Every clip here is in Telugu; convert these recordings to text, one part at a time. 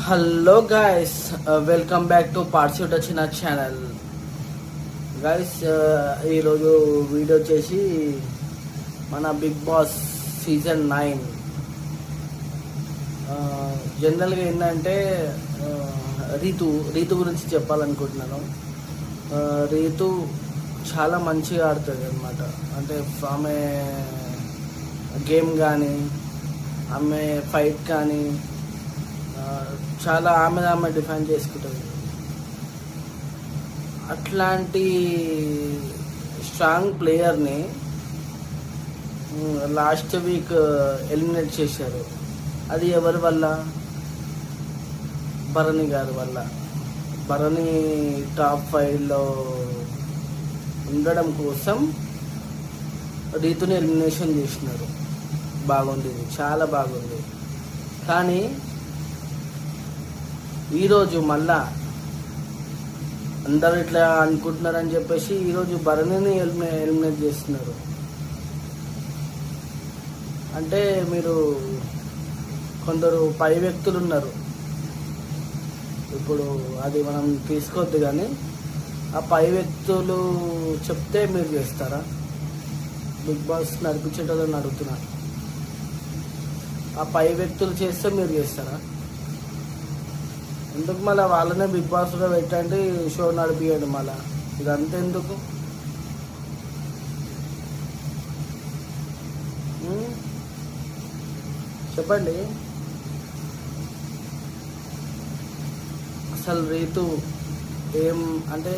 Hello guys, welcome back to parts వచ్చిన ఛానల్. గాయస్, ఈరోజు వీడియో వచ్చేసి మన బిగ్ బాస్ సీజన్ 9. జనరల్గా ఏంటంటే రీతు గురించి చెప్పాలనుకుంటున్నాను. రీతు చాలా మంచిగా ఆడుతుంది అనమాట. అంటే ఆమె గేమ్ కానీ ఆమె ఫైట్ కానీ చాలా ఆమె డిఫైన్ చేసుకుంటుంది. అట్లాంటి స్ట్రాంగ్ ప్లేయర్ని లాస్ట్ వీక్ ఎలిమినేట్ చేశారు. అది ఎవరి వల్ల? భరణి గారి వల్ల. భరణి టాప్ 5లో ఉండడం కోసం రీతుని ఎలిమినేషన్ చేసినారు. బాగుంది, చాలా బాగుంది. కానీ ఈరోజు మళ్ళా అందరూ ఇట్లా అనుకుంటున్నారని చెప్పేసి ఈరోజు భరణిని ఎలిమినేట్ చేస్తున్నారు. అంటే మీరు కొందరు పై వ్యక్తులు ఉన్నారు, ఇప్పుడు అది మనం తీసుకోవద్దు. కానీ ఆ పై వ్యక్తులు చెప్తే మీరు చేస్తారా? బిగ్ బాస్ నడిపించేటోళ్ళని అడుగుతున్నారు. ఆ పై వ్యక్తులు చేస్తే మీరు చేస్తారా? ఎందుకు మళ్ళీ వాళ్ళనే బిగ్ బాస్లో పెట్టండి, షో నడిపియండి. మళ్ళా ఇదంతా ఎందుకు? చెప్పండి. అసలు రీతు ఏం అంటే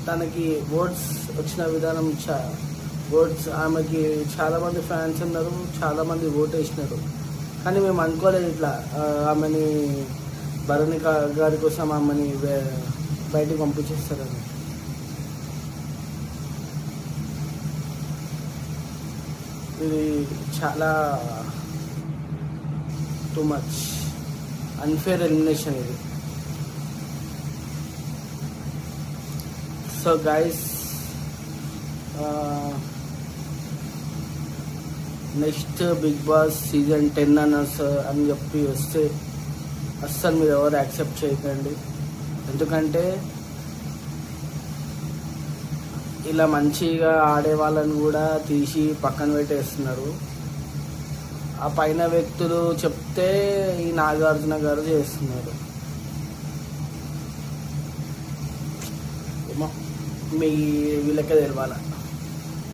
తనకి ఓట్స్ వచ్చిన విధానం ఓట్స్ ఆమెకి చాలామంది ఫ్యాన్స్ ఉన్నారు, చాలామంది ఓట్ వేసినారు. కానీ మేము అనుకోలేదు ఇట్లా ఆమెని భరణి గారి కోసం ఆమెని బయటికి పంపించేస్తారని. ఇది చాలా టూ మచ్ అన్ఫేర్ ఎలిమినేషన్ ఇది. So guys, next Bigg Boss season 10 అని చెప్పి వస్తే అస్సలు మీరు ఎవరు యాక్సెప్ట్ చేయకండి. ఎందుకంటే ఇలా మంచిగా ఆడే వాళ్ళని కూడా తీసి పక్కన పెట్టేస్తున్నారు. ఆ పైన వ్యక్తులు చెప్తే ఈ నాగార్జున గారు చేస్తున్నారు. మీ వీళ్ళకే తెలవాల.